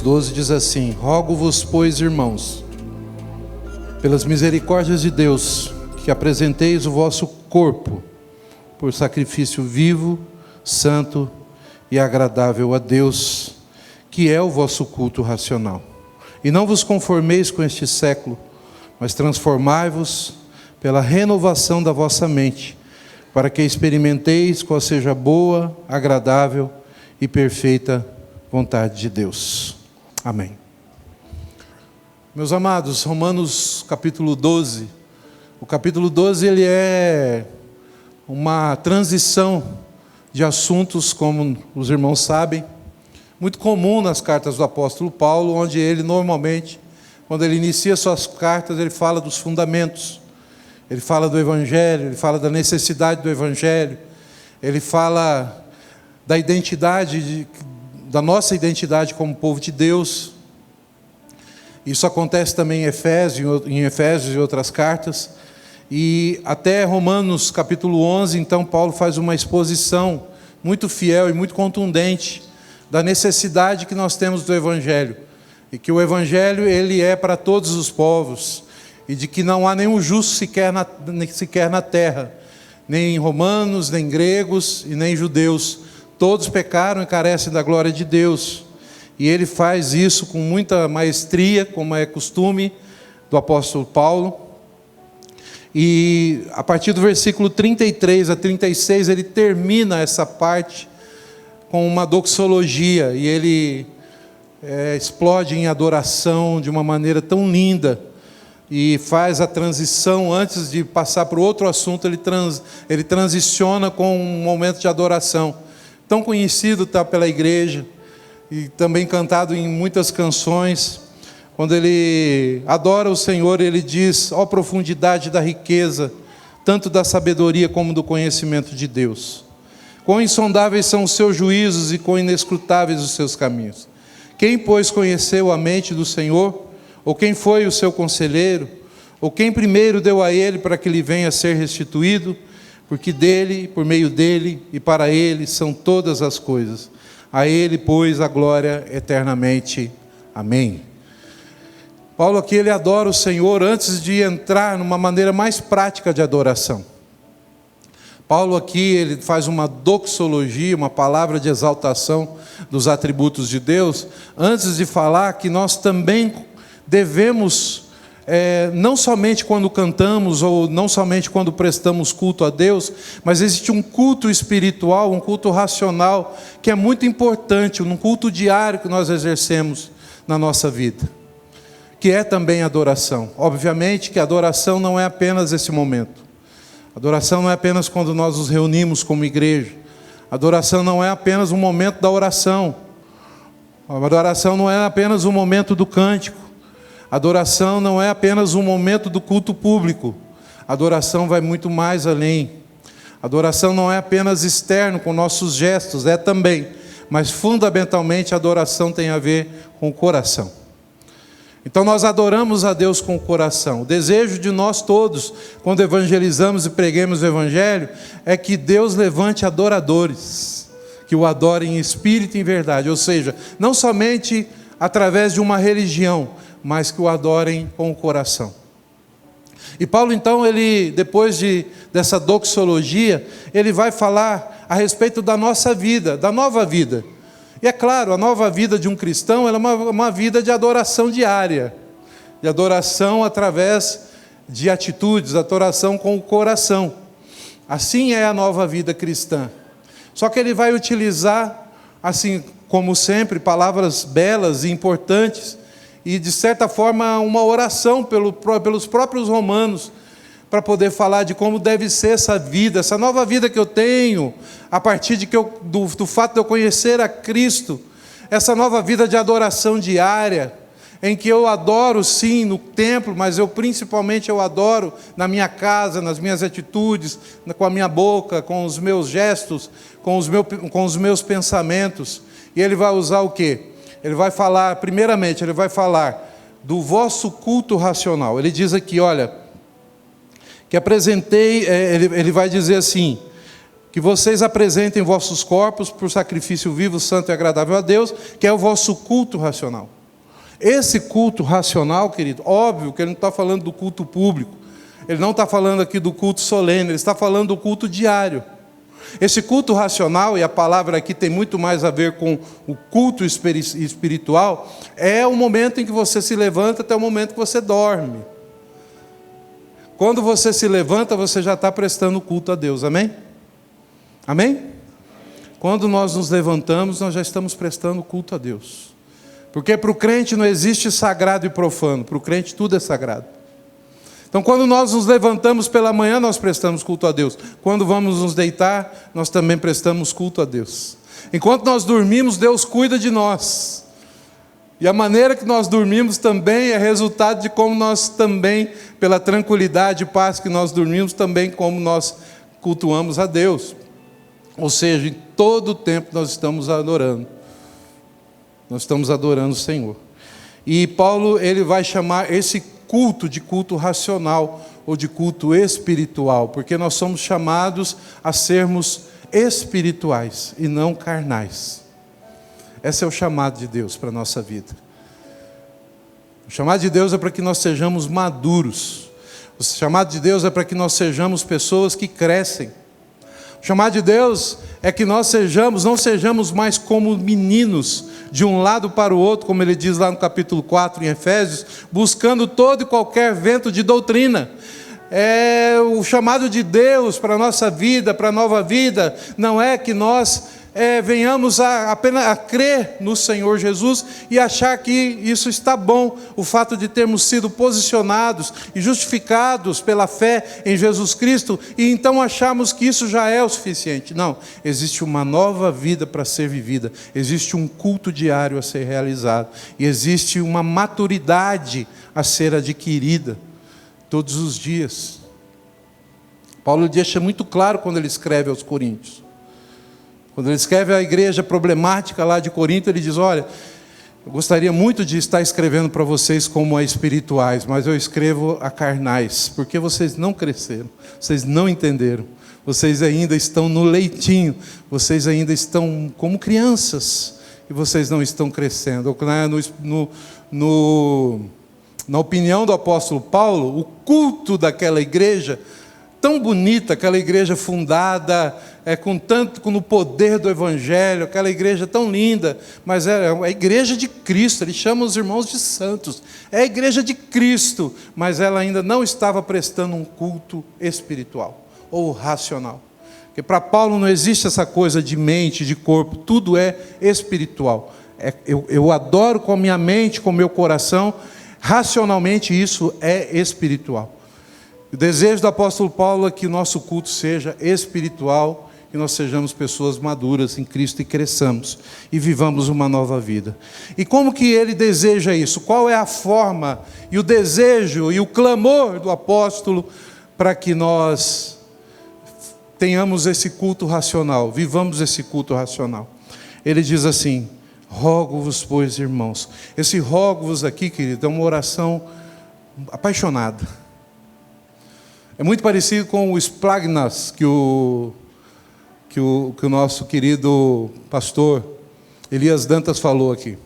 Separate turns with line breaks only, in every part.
12 diz assim: rogo-vos, pois, irmãos, pelas misericórdias de Deus, que apresenteis o vosso corpo por sacrifício vivo, santo e agradável a Deus, que é o vosso culto racional. E não vos conformeis com este século, mas transformai-vos pela renovação da vossa mente, para que experimenteis qual seja a boa, agradável e perfeita vontade de Deus. Amém. Meus amados, Romanos capítulo 12. O capítulo 12 ele é uma transição de assuntos, como os irmãos sabem, muito comum nas cartas do apóstolo Paulo, onde ele normalmente, quando ele inicia suas cartas, ele fala dos fundamentos, ele fala do Evangelho, ele fala da necessidade do Evangelho, ele fala da identidade, da nossa identidade como povo de Deus. Isso acontece também em Efésios e outras cartas. E até Romanos capítulo 11, então Paulo faz uma exposição muito fiel e muito contundente da necessidade que nós temos do Evangelho. E que o Evangelho ele é para todos os povos. E de que não há nenhum justo sequer na terra. Nem romanos, nem gregos e nem judeus. Todos pecaram e carecem da glória de Deus. E ele faz isso com muita maestria, como é costume do apóstolo Paulo. E a partir do versículo 33 a 36, ele termina essa parte com uma doxologia. E ele explode em adoração de uma maneira tão linda. E faz a transição, antes de passar para o outro assunto, ele transiciona com um momento de adoração. Tão conhecido pela igreja, e também cantado em muitas canções. Quando ele adora o Senhor, ele diz: ó profundidade da riqueza, tanto da sabedoria como do conhecimento de Deus. Quão insondáveis são os seus juízos e quão inescrutáveis os seus caminhos. Quem, pois, conheceu a mente do Senhor? Ou quem foi o seu conselheiro? Ou quem primeiro deu a ele para que lhe venha a ser restituído? Porque dele, por meio dele e para ele são todas as coisas. A ele, pois, a glória eternamente. Amém. Paulo aqui, ele adora o Senhor antes de entrar numa maneira mais prática de adoração. Paulo aqui, ele faz uma doxologia, uma palavra de exaltação dos atributos de Deus, antes de falar que nós também devemos, não somente quando cantamos, ou não somente quando prestamos culto a Deus, mas existe um culto espiritual, um culto racional, que é muito importante, um culto diário que nós exercemos na nossa vida. Que é também adoração. Obviamente que a adoração não é apenas esse momento. Adoração não é apenas quando nós nos reunimos como igreja. Adoração não é apenas um momento da oração. A adoração não é apenas um momento do cântico. Adoração não é apenas um momento do culto público. Adoração vai muito mais além. Adoração não é apenas externo, com nossos gestos, é também. Mas fundamentalmente a adoração tem a ver com o coração. Então nós adoramos a Deus com o coração. O desejo de nós todos, quando evangelizamos e preguemos o Evangelho, é que Deus levante adoradores, que o adorem em espírito e em verdade. Ou seja, não somente através de uma religião, mas que o adorem com o coração. E Paulo então, ele, depois dessa doxologia, ele vai falar a respeito da nossa vida, da nova vida. E é claro, a nova vida de um cristão ela é uma vida de adoração diária, de adoração através de atitudes, adoração com o coração. Assim é a nova vida cristã. Só que ele vai utilizar, assim como sempre, palavras belas e importantes, e de certa forma uma oração pelos próprios romanos, para poder falar de como deve ser essa vida, essa nova vida que eu tenho, a partir do fato de eu conhecer a Cristo, essa nova vida de adoração diária, em que eu adoro sim no templo, mas principalmente eu adoro na minha casa, nas minhas atitudes, com a minha boca, com os meus gestos, com os meus pensamentos. E ele vai usar o quê? Ele vai falar, primeiramente, ele vai falar do vosso culto racional. Ele diz aqui, olha, que apresentei, ele vai dizer assim, que vocês apresentem vossos corpos por sacrifício vivo, santo e agradável a Deus, que é o vosso culto racional. Esse culto racional, querido, óbvio que ele não está falando do culto público, ele não está falando aqui do culto solene, ele está falando do culto diário. Esse culto racional, e a palavra aqui tem muito mais a ver com o culto espiritual, é o momento em que você se levanta até o momento que você dorme. Quando você se levanta, você já está prestando culto a Deus, amém? Amém? Quando nós nos levantamos, nós já estamos prestando culto a Deus. Porque para o crente não existe sagrado e profano, para o crente tudo é sagrado. Então, quando nós nos levantamos pela manhã, nós prestamos culto a Deus. Quando vamos nos deitar, nós também prestamos culto a Deus. Enquanto nós dormimos, Deus cuida de nós. E a maneira que nós dormimos também é resultado de como nós também, pela tranquilidade e paz que nós dormimos, também como nós cultuamos a Deus. Ou seja, em todo o tempo nós estamos adorando. Nós estamos adorando o Senhor. E Paulo, ele vai chamar esse culto de culto racional ou de culto espiritual, porque nós somos chamados a sermos espirituais e não carnais. Esse é o chamado de Deus para a nossa vida. O chamado de Deus é para que nós sejamos maduros. O chamado de Deus é para que nós sejamos pessoas que crescem. O chamado de Deus é que nós não sejamos mais como meninos, de um lado para o outro, como ele diz lá no capítulo 4 em Efésios, buscando todo e qualquer vento de doutrina. O chamado de Deus para a nossa vida, para a nova vida, não é que nós venhamos apenas a crer no Senhor Jesus e achar que isso está bom, o fato de termos sido posicionados e justificados pela fé em Jesus Cristo, e então acharmos que isso já é o suficiente. Não, existe uma nova vida para ser vivida, existe um culto diário a ser realizado, e existe uma maturidade a ser adquirida todos os dias. Paulo deixa muito claro quando ele escreve aos Coríntios. Quando ele escreve à igreja problemática lá de Corinto, ele diz: olha, eu gostaria muito de estar escrevendo para vocês como a espirituais, mas eu escrevo a carnais, porque vocês não cresceram, vocês não entenderam, vocês ainda estão no leitinho, vocês ainda estão como crianças, e vocês não estão crescendo. Na opinião do apóstolo Paulo, o culto daquela igreja tão bonita, aquela igreja fundada com o poder do Evangelho, aquela igreja tão linda, mas é a igreja de Cristo, ele chama os irmãos de santos, é a igreja de Cristo, mas ela ainda não estava prestando um culto espiritual ou racional. Porque para Paulo não existe essa coisa de mente, de corpo, tudo é espiritual. Eu adoro com a minha mente, com o meu coração, racionalmente isso é espiritual. O desejo do apóstolo Paulo é que o nosso culto seja espiritual, que nós sejamos pessoas maduras em Cristo e cresçamos e vivamos uma nova vida. E como que ele deseja isso? Qual é a forma e o desejo e o clamor do apóstolo para que nós tenhamos esse culto racional, vivamos esse culto racional? Ele diz assim: rogo-vos, pois, irmãos. Esse rogo-vos aqui, querido, é uma oração apaixonada. É muito parecido com o splagnas que o nosso querido pastor Elias Dantas falou aqui.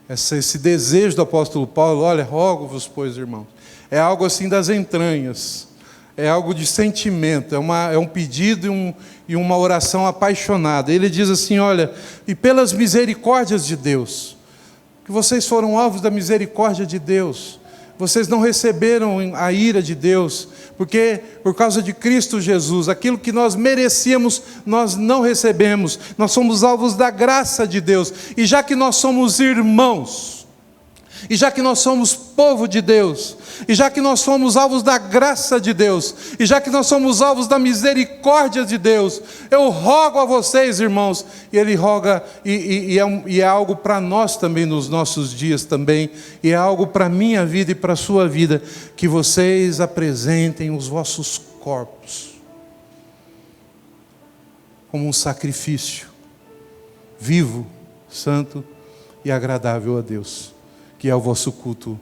Esse desejo do apóstolo Paulo: olha, rogo-vos, pois, irmãos. É algo assim das entranhas, é algo de sentimento, é um pedido e uma oração apaixonada. Ele diz assim: olha, e pelas misericórdias de Deus, que vocês foram alvos da misericórdia de Deus, vocês não receberam a ira de Deus, porque por causa de Cristo Jesus, aquilo que nós merecíamos, nós não recebemos, nós somos alvos da graça de Deus, e já que nós somos irmãos, e já que nós somos povo de Deus, e já que nós somos alvos da graça de Deus, e já que nós somos alvos da misericórdia de Deus, eu rogo a vocês, irmãos, e ele roga, e é algo para nós também nos nossos dias também, e é algo para a minha vida e para a sua vida, que vocês apresentem os vossos corpos como um sacrifício vivo, santo e agradável a Deus, que é o vosso culto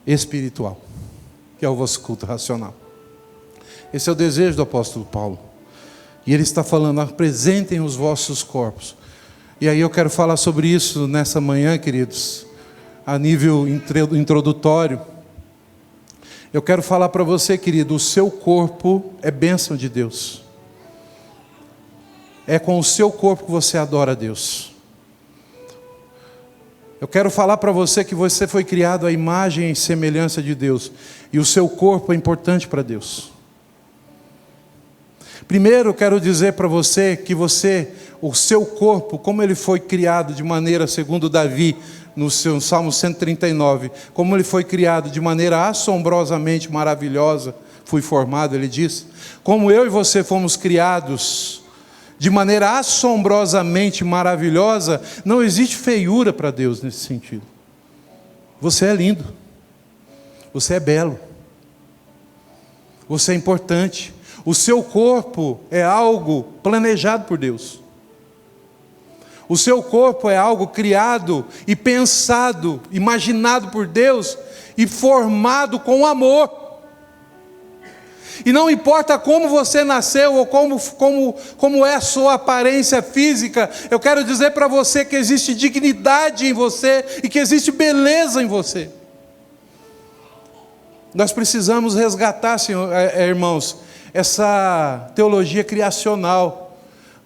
espiritual, que é o vosso culto racional. Esse é o desejo do apóstolo Paulo. E ele está falando: apresentem os vossos corpos. E aí eu quero falar sobre isso nessa manhã, queridos, a nível introdutório, eu quero falar para você, querido, o seu corpo é bênção de Deus. É com o seu corpo que você adora a Deus. Eu quero falar para você que você foi criado à imagem e semelhança de Deus. E o seu corpo é importante para Deus. Primeiro, eu quero dizer para você que o seu corpo, como ele foi criado de maneira, segundo Davi, no seu Salmo 139, como ele foi criado de maneira assombrosamente maravilhosa, fui formado, ele diz, como eu e você fomos criados de maneira assombrosamente maravilhosa, não existe feiura para Deus nesse sentido. Você é lindo, você é belo, você é importante, o seu corpo é algo planejado por Deus. O seu corpo é algo criado e pensado, imaginado por Deus e formado com amor. E não importa como você nasceu ou como é a sua aparência física, eu quero dizer para você que existe dignidade em você e que existe beleza em você. Nós precisamos resgatar, irmãos, essa teologia criacional.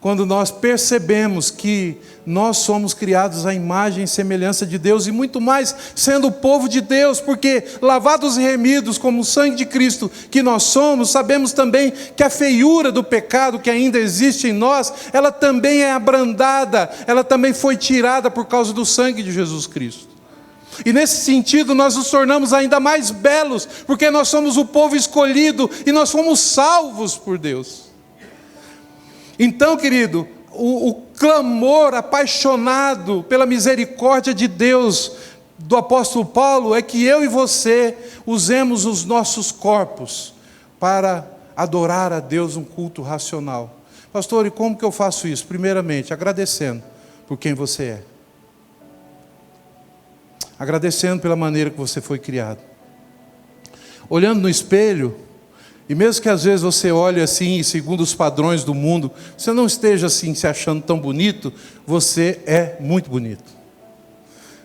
Quando nós percebemos que nós somos criados à imagem e semelhança de Deus, e muito mais sendo o povo de Deus, porque lavados e remidos como o sangue de Cristo que nós somos, sabemos também que a feiura do pecado que ainda existe em nós, ela também é abrandada, ela também foi tirada por causa do sangue de Jesus Cristo. E nesse sentido nós nos tornamos ainda mais belos, porque nós somos o povo escolhido e nós fomos salvos por Deus. Então, querido, o clamor apaixonado pela misericórdia de Deus do apóstolo Paulo é que eu e você usemos os nossos corpos para adorar a Deus um culto racional. Pastor, e como que eu faço isso? Primeiramente, agradecendo por quem você é. Agradecendo pela maneira que você foi criado. Olhando no espelho, e mesmo que às vezes você olhe assim, segundo os padrões do mundo, você não esteja assim se achando tão bonito, você é muito bonito.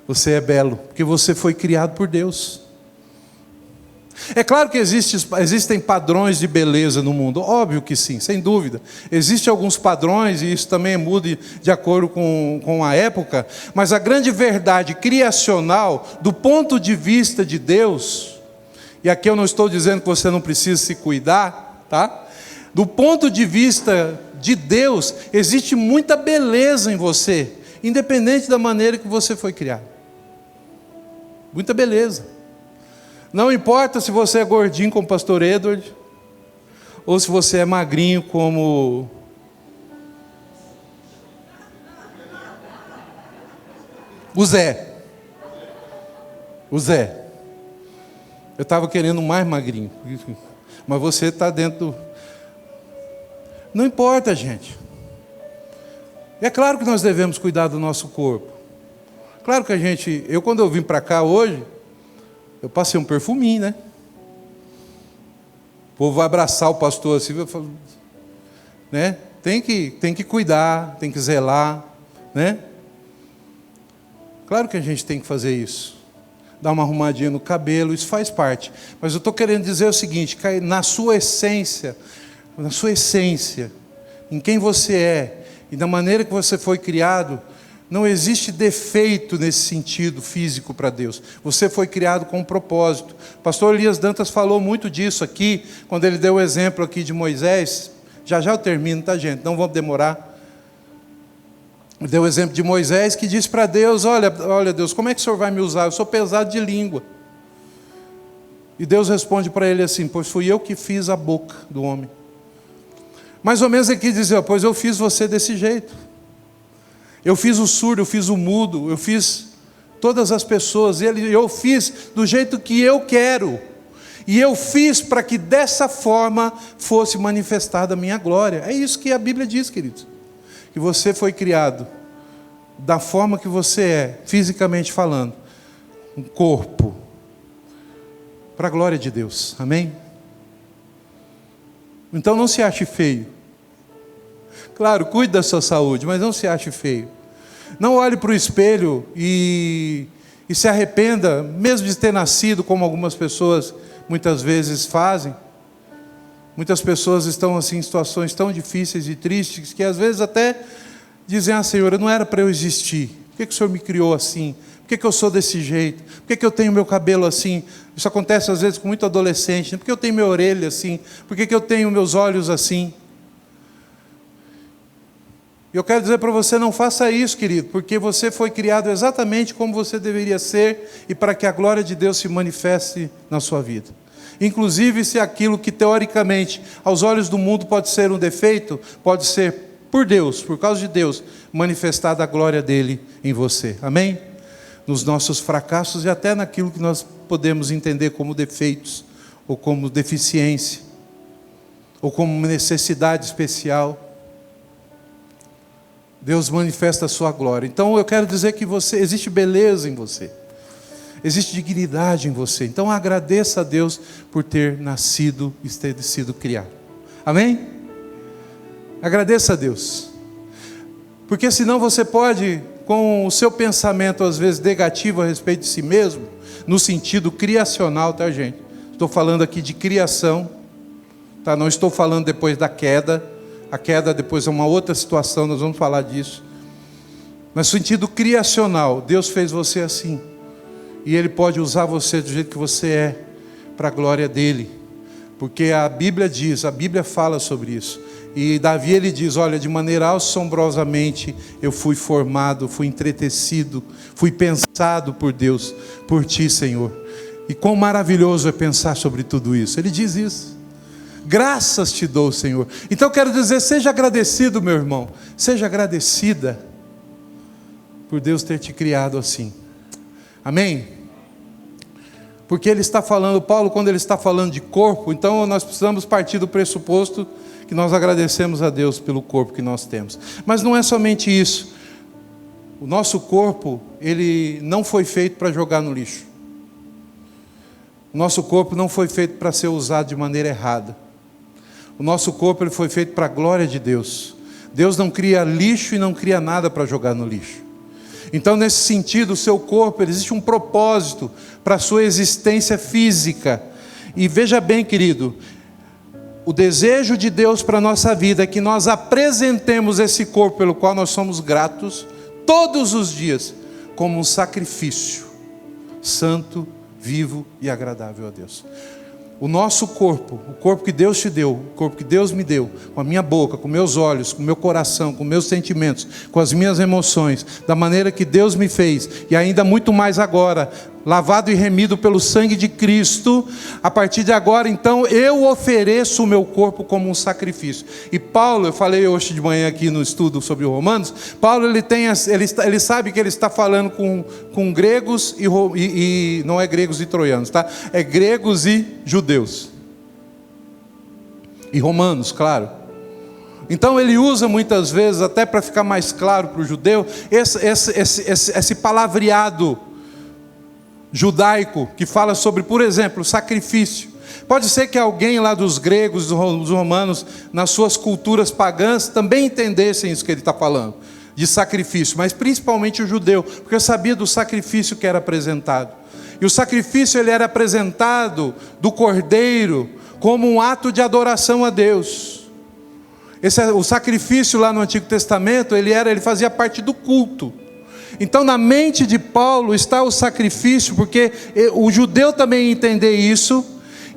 Você é belo, porque você foi criado por Deus. É claro que existem padrões de beleza no mundo, óbvio que sim, sem dúvida. Existem alguns padrões, e isso também muda de acordo com a época, mas a grande verdade criacional, do ponto de vista de Deus, e aqui eu não estou dizendo que você não precisa se cuidar, tá? Do ponto de vista de Deus, existe muita beleza em você, independente da maneira que você foi criado. Muita beleza. Não importa se você é gordinho como o pastor Edward, ou se você é magrinho como o Zé. O Zé. Eu estava querendo mais magrinho, mas você está dentro. Não importa, gente. É claro que nós devemos cuidar do nosso corpo. Claro que quando eu vim para cá hoje, eu passei um perfuminho, né? O povo vai abraçar o pastor assim, né? Tem que cuidar, tem que zelar, né? Claro que a gente tem que fazer isso. Dar uma arrumadinha no cabelo, isso faz parte. Mas eu estou querendo dizer o seguinte, que na sua essência, em quem você é, e da maneira que você foi criado, não existe defeito nesse sentido físico para Deus. Você foi criado com um propósito. O pastor Elias Dantas falou muito disso aqui, quando ele deu o exemplo aqui de Moisés. Já eu termino, tá, gente? Não vamos demorar. Deu o exemplo de Moisés, que disse para Deus, olha Deus, como é que o Senhor vai me usar? Eu sou pesado de língua. E Deus responde para ele assim, pois fui eu que fiz a boca do homem. Mais ou menos ele quis dizer, pois eu fiz você desse jeito. Eu fiz o surdo, eu fiz o mudo, eu fiz todas as pessoas, eu fiz do jeito que eu quero. E eu fiz para que dessa forma fosse manifestada a minha glória. É isso que a Bíblia diz, queridos. Que você foi criado da forma que você é, fisicamente falando, um corpo, para a glória de Deus, amém? Então não se ache feio. Claro, cuide da sua saúde, mas não se ache feio. Não olhe para o espelho e e se arrependa, mesmo de ter nascido, como algumas pessoas muitas vezes fazem. Muitas pessoas estão assim em situações tão difíceis e tristes, que às vezes até dizem: ah, Senhor, não era para eu existir, por que o Senhor me criou assim? Por que eu sou desse jeito? Por que eu tenho meu cabelo assim? Isso acontece às vezes com muito adolescente, né? Por que eu tenho minha orelha assim? Por que eu tenho meus olhos assim? E eu quero dizer para você: não faça isso, querido, porque você foi criado exatamente como você deveria ser, e para que a glória de Deus se manifeste na sua vida. Inclusive, se aquilo que teoricamente aos olhos do mundo pode ser um defeito, pode ser por Deus, por causa de Deus, manifestada a glória dele em você. Amém? Nos nossos fracassos e até naquilo que nós podemos entender como defeitos, ou como deficiência, ou como necessidade especial. Deus manifesta a sua glória. Então eu quero dizer que existe beleza em você, existe dignidade em você. Então agradeça a Deus por ter nascido e ter sido criado. Amém? Agradeça a Deus, porque senão você pode, com o seu pensamento às vezes negativo a respeito de si mesmo, no sentido criacional, tá, gente? Estou falando aqui de criação, tá? Não estou falando depois da queda. A queda depois é uma outra situação, nós vamos falar disso. Mas no sentido criacional, Deus fez você assim, e Ele pode usar você do jeito que você é, para a glória dEle, porque a Bíblia diz, a Bíblia fala sobre isso. E Davi, ele diz: olha, de maneira assombrosamente eu fui formado, fui entretecido, fui pensado por Deus, por Ti, Senhor. E quão maravilhoso é pensar sobre tudo isso. Ele diz isso. Graças te dou, Senhor. Então eu quero dizer, seja agradecido, meu irmão, seja agradecida por Deus ter te criado assim. Amém? Porque ele está falando, Paulo, quando ele está falando de corpo, então nós precisamos partir do pressuposto que nós agradecemos a Deus pelo corpo que nós temos. Mas não é somente isso. O nosso corpo, ele não foi feito para jogar no lixo. O nosso corpo não foi feito para ser usado de maneira errada. O nosso corpo, ele foi feito para a glória de Deus. Deus não cria lixo e não cria nada para jogar no lixo. Então, nesse sentido, o seu corpo, existe um propósito para a sua existência física. E veja bem, querido, o desejo de Deus para a nossa vida é que nós apresentemos esse corpo pelo qual nós somos gratos, todos os dias, como um sacrifício santo, vivo e agradável a Deus. O nosso corpo, o corpo que Deus te deu, o corpo que Deus me deu, com a minha boca, com meus olhos, com o meu coração, com meus sentimentos, com as minhas emoções, da maneira que Deus me fez, e ainda muito mais agora, lavado e remido pelo sangue de Cristo, a partir de agora, então, eu ofereço o meu corpo como um sacrifício. E Paulo, eu falei hoje de manhã aqui no estudo sobre Romanos, Paulo, ele sabe que ele está falando com gregos e não é gregos e troianos, tá? É gregos e judeus. E romanos, claro. Então ele usa muitas vezes, até para ficar mais claro para o judeu, esse palavreado judaico, que fala sobre, por exemplo, sacrifício. Pode ser que alguém lá dos gregos, dos romanos, nas suas culturas pagãs, também entendessem isso que ele está falando, de sacrifício, mas principalmente o judeu, porque sabia do sacrifício que era apresentado. E o sacrifício, ele era apresentado do cordeiro, como um ato de adoração a Deus. O sacrifício lá no Antigo Testamento, ele fazia parte do culto. Então na mente de Paulo está o sacrifício, porque o judeu também ia entender isso,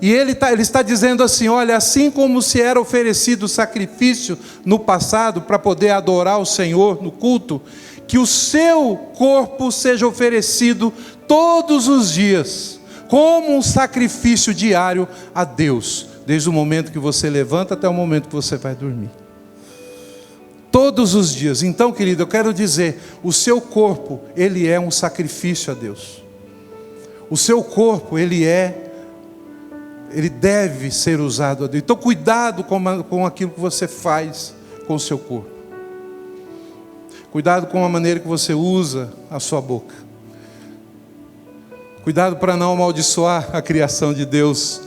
e ele está dizendo assim: olha, assim como se era oferecido sacrifício no passado, para poder adorar o Senhor no culto, que o seu corpo seja oferecido todos os dias, como um sacrifício diário a Deus, desde o momento que você levanta até o momento que você vai dormir. Todos os dias. Então, querido, eu quero dizer, o seu corpo, ele é um sacrifício a Deus. O seu corpo, ele deve ser usado a Deus. Então, cuidado com aquilo que você faz com o seu corpo. Cuidado com a maneira que você usa a sua boca. Cuidado para não amaldiçoar a criação de Deus,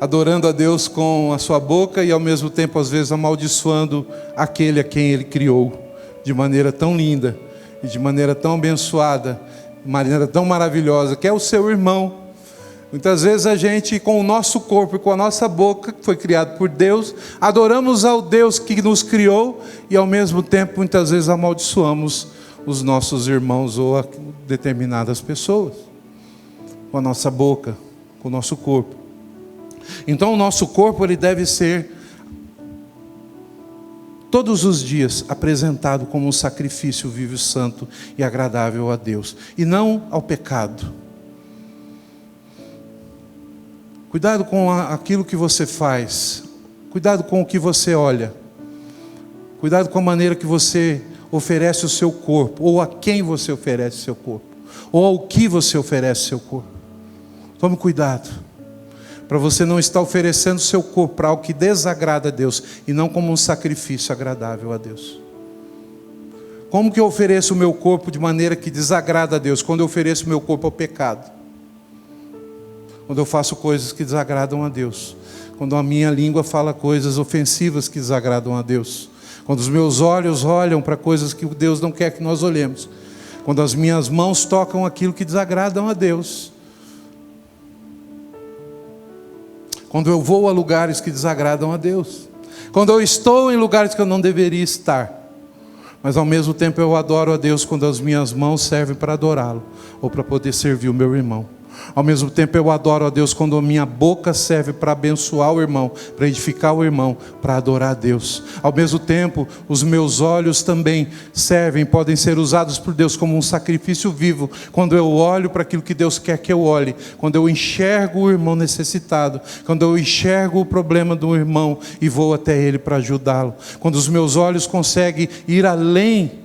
adorando a Deus com a sua boca e ao mesmo tempo às vezes amaldiçoando aquele a quem Ele criou de maneira tão linda e de maneira tão abençoada, maneira tão maravilhosa, que é o seu irmão. Muitas vezes a gente, com o nosso corpo e com a nossa boca, que foi criado por Deus, adoramos ao Deus que nos criou e ao mesmo tempo muitas vezes amaldiçoamos os nossos irmãos ou determinadas pessoas, com a nossa boca, com o nosso corpo. Então o nosso corpo ele deve ser todos os dias apresentado como um sacrifício vivo, santo e agradável a Deus, e não ao pecado. Cuidado com aquilo que você faz, cuidado com o que você olha, cuidado com a maneira que você oferece o seu corpo, ou a quem você oferece o seu corpo, ou ao que você oferece o seu corpo. Tome cuidado, para você não estar oferecendo o seu corpo para algo que desagrada a Deus, e não como um sacrifício agradável a Deus. Como que eu ofereço o meu corpo de maneira que desagrada a Deus? Quando eu ofereço o meu corpo ao pecado. Quando eu faço coisas que desagradam a Deus. Quando a minha língua fala coisas ofensivas que desagradam a Deus. Quando os meus olhos olham para coisas que Deus não quer que nós olhemos. Quando as minhas mãos tocam aquilo que desagradam a Deus. Quando eu vou a lugares que desagradam a Deus. Quando eu estou em lugares que eu não deveria estar. Mas ao mesmo tempo eu adoro a Deus quando as minhas mãos servem para adorá-lo. Ou para poder servir o meu irmão. Ao mesmo tempo eu adoro a Deus quando a minha boca serve para abençoar o irmão, para edificar o irmão, para adorar a Deus. Ao mesmo tempo, os meus olhos também servem, podem ser usados por Deus como um sacrifício vivo, quando eu olho para aquilo que Deus quer que eu olhe, quando eu enxergo o irmão necessitado, quando eu enxergo o problema do irmão e vou até ele para ajudá-lo, quando os meus olhos conseguem ir além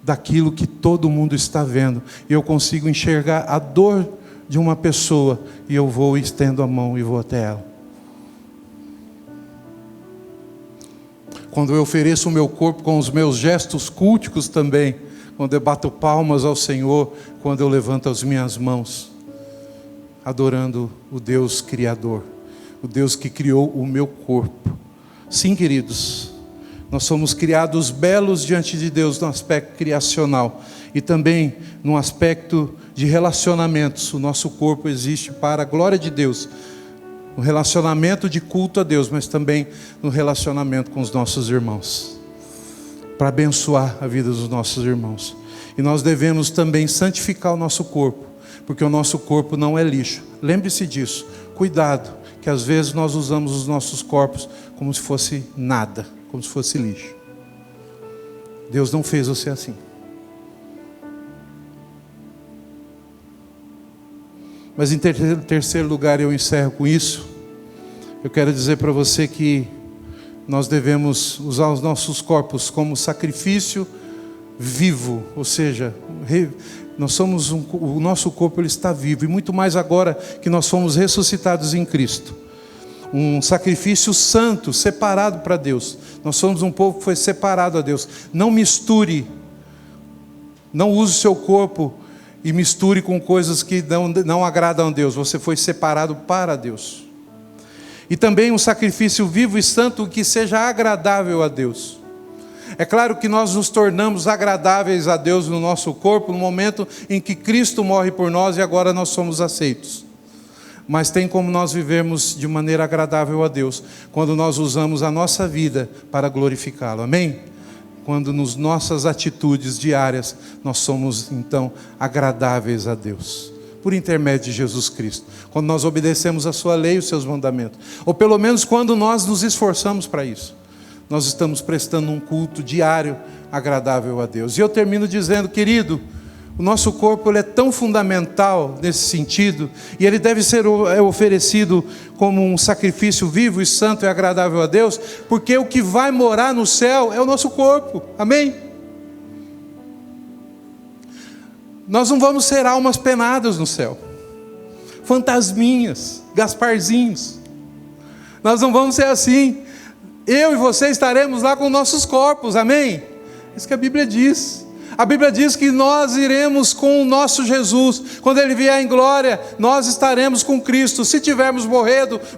daquilo que todo mundo está vendo, e eu consigo enxergar a dor de uma pessoa, e eu vou e estendo a mão e vou até ela. Quando eu ofereço o meu corpo com os meus gestos culticos também, quando eu bato palmas ao Senhor, quando eu levanto as minhas mãos, adorando o Deus Criador, o Deus que criou o meu corpo. Sim, queridos, nós somos criados belos diante de Deus no aspecto criacional, e também no aspecto de relacionamentos. O nosso corpo existe para a glória de Deus, no relacionamento de culto a Deus, mas também no relacionamento com os nossos irmãos, para abençoar a vida dos nossos irmãos. E nós devemos também santificar o nosso corpo, porque o nosso corpo não é lixo. Lembre-se disso, cuidado, que às vezes nós usamos os nossos corpos como se fosse nada, como se fosse lixo. Deus não fez você assim. Mas em terceiro lugar, eu encerro com isso. Eu quero dizer para você que nós devemos usar os nossos corpos como sacrifício vivo, ou seja, nós somos o nosso corpo ele está vivo, e muito mais agora que nós fomos ressuscitados em Cristo. Um sacrifício santo, separado para Deus. Nós somos um povo que foi separado a Deus. Não misture, não use o seu corpo e misture com coisas que não agradam a Deus. Você foi separado para Deus. E também um sacrifício vivo e santo que seja agradável a Deus. É claro que nós nos tornamos agradáveis a Deus no nosso corpo no momento em que Cristo morre por nós e agora nós somos aceitos. Mas tem como nós vivermos de maneira agradável a Deus quando nós usamos a nossa vida para glorificá-lo. Amém? Quando nas nossas atitudes diárias nós somos então agradáveis a Deus, por intermédio de Jesus Cristo. Quando nós obedecemos a sua lei e os seus mandamentos, ou pelo menos quando nós nos esforçamos para isso, nós estamos prestando um culto diário agradável a Deus. E eu termino dizendo, querido, o nosso corpo ele é tão fundamental nesse sentido, e ele deve ser oferecido como um sacrifício vivo e santo e agradável a Deus, porque o que vai morar no céu é o nosso corpo, amém? Nós não vamos ser almas penadas no céu, fantasminhas, Gasparzinhos, nós não vamos ser assim. Eu e você estaremos lá com nossos corpos, amém? Isso que a Bíblia diz. A Bíblia diz que nós iremos com o nosso Jesus. Quando Ele vier em glória, nós estaremos com Cristo. Se tivermos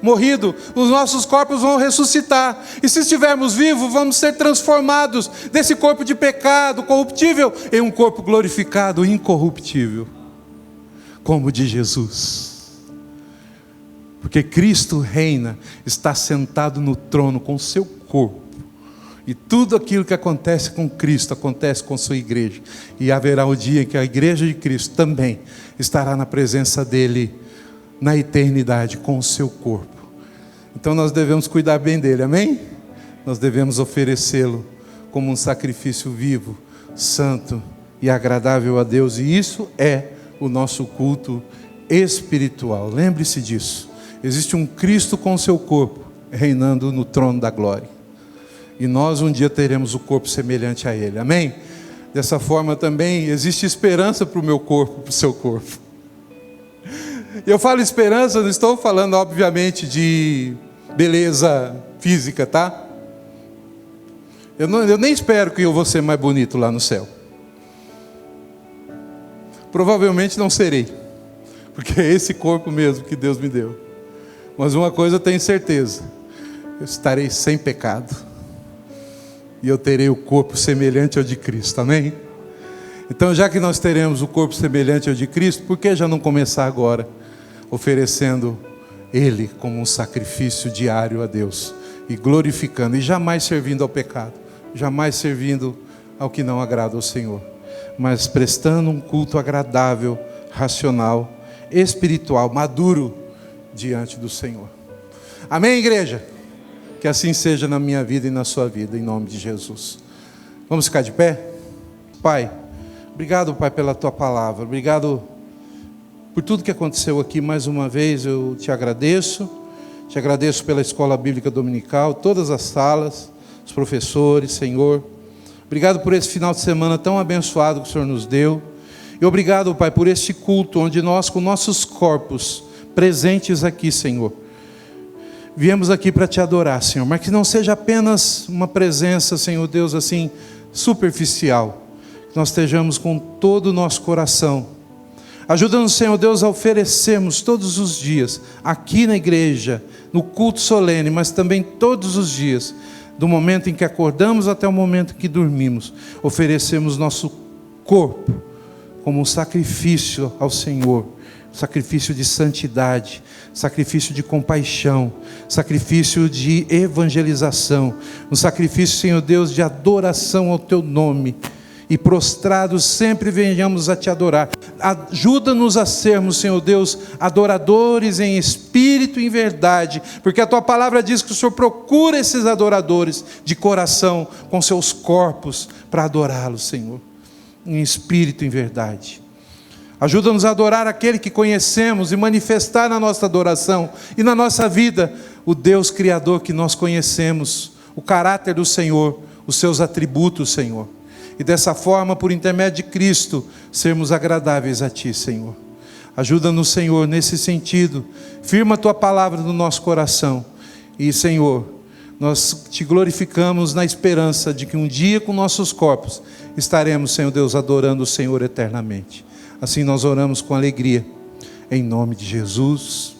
morrido, os nossos corpos vão ressuscitar. E se estivermos vivos, vamos ser transformados desse corpo de pecado, corruptível, em um corpo glorificado, incorruptível, como o de Jesus. Porque Cristo reina, está sentado no trono com o seu corpo. E tudo aquilo que acontece com Cristo, acontece com sua igreja. E haverá o dia em que a igreja de Cristo também estará na presença dEle, na eternidade, com o seu corpo. Então nós devemos cuidar bem dEle, amém? Nós devemos oferecê-lo como um sacrifício vivo, santo e agradável a Deus. E isso é o nosso culto espiritual. Lembre-se disso. Existe um Cristo com o seu corpo, reinando no trono da glória. E nós um dia teremos o corpo semelhante a Ele, amém? Dessa forma também existe esperança para o meu corpo, para o seu corpo. E eu falo esperança, não estou falando obviamente de beleza física, tá? Eu nem espero que eu vou ser mais bonito lá no céu. Provavelmente não serei, porque é esse corpo mesmo que Deus me deu. Mas uma coisa eu tenho certeza, eu estarei sem pecado. E eu terei o corpo semelhante ao de Cristo, amém? Então, já que nós teremos o corpo semelhante ao de Cristo, por que já não começar agora, oferecendo Ele como um sacrifício diário a Deus, e glorificando, e jamais servindo ao pecado, jamais servindo ao que não agrada ao Senhor, mas prestando um culto agradável, racional, espiritual, maduro, diante do Senhor. Amém, igreja? Que assim seja na minha vida e na sua vida, em nome de Jesus. Vamos ficar de pé? Pai, obrigado, Pai, pela Tua palavra. Obrigado por tudo que aconteceu aqui. Mais uma vez eu te agradeço. Te agradeço pela Escola Bíblica Dominical, todas as salas, os professores, Senhor. Obrigado por esse final de semana tão abençoado que o Senhor nos deu. E obrigado, Pai, por este culto, onde nós, com nossos corpos presentes aqui, Senhor, viemos aqui para te adorar, Senhor, mas que não seja apenas uma presença, Senhor Deus, assim, superficial. Que nós estejamos com todo o nosso coração. Ajuda-nos, Senhor Deus, a oferecermos todos os dias, aqui na igreja, no culto solene, mas também todos os dias, do momento em que acordamos até o momento em que dormimos, oferecemos nosso corpo como um sacrifício ao Senhor. Sacrifício de santidade, sacrifício de compaixão, sacrifício de evangelização, um sacrifício, Senhor Deus, de adoração ao Teu nome, e prostrados sempre venhamos a Te adorar. Ajuda-nos a sermos, Senhor Deus, adoradores em espírito e em verdade, porque a Tua palavra diz que o Senhor procura esses adoradores de coração, com seus corpos, para adorá-lo, Senhor, em espírito e em verdade. Ajuda-nos a adorar aquele que conhecemos e manifestar na nossa adoração e na nossa vida o Deus Criador que nós conhecemos, o caráter do Senhor, os seus atributos, Senhor. E dessa forma, por intermédio de Cristo, sermos agradáveis a Ti, Senhor. Ajuda-nos, Senhor, nesse sentido. Firma a Tua palavra no nosso coração. E, Senhor, nós Te glorificamos na esperança de que um dia com nossos corpos estaremos, Senhor Deus, adorando o Senhor eternamente. Assim nós oramos com alegria, em nome de Jesus.